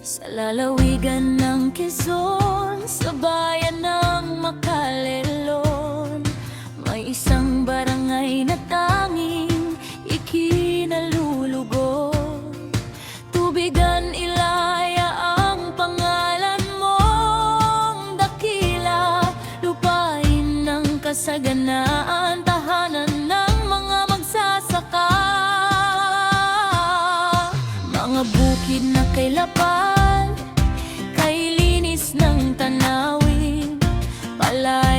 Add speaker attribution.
Speaker 1: Sa lalawigan ng Quezon, sa bayan ng Makalelon, may isang barangay na tanging ikinalulugod. Tubigan Ilaya ang pangalan mong dakila, lupain ng kasaganaan, tahanan ng mga magsasaka. Mga bukid na kay lapad, kay linis ng tanawin, pala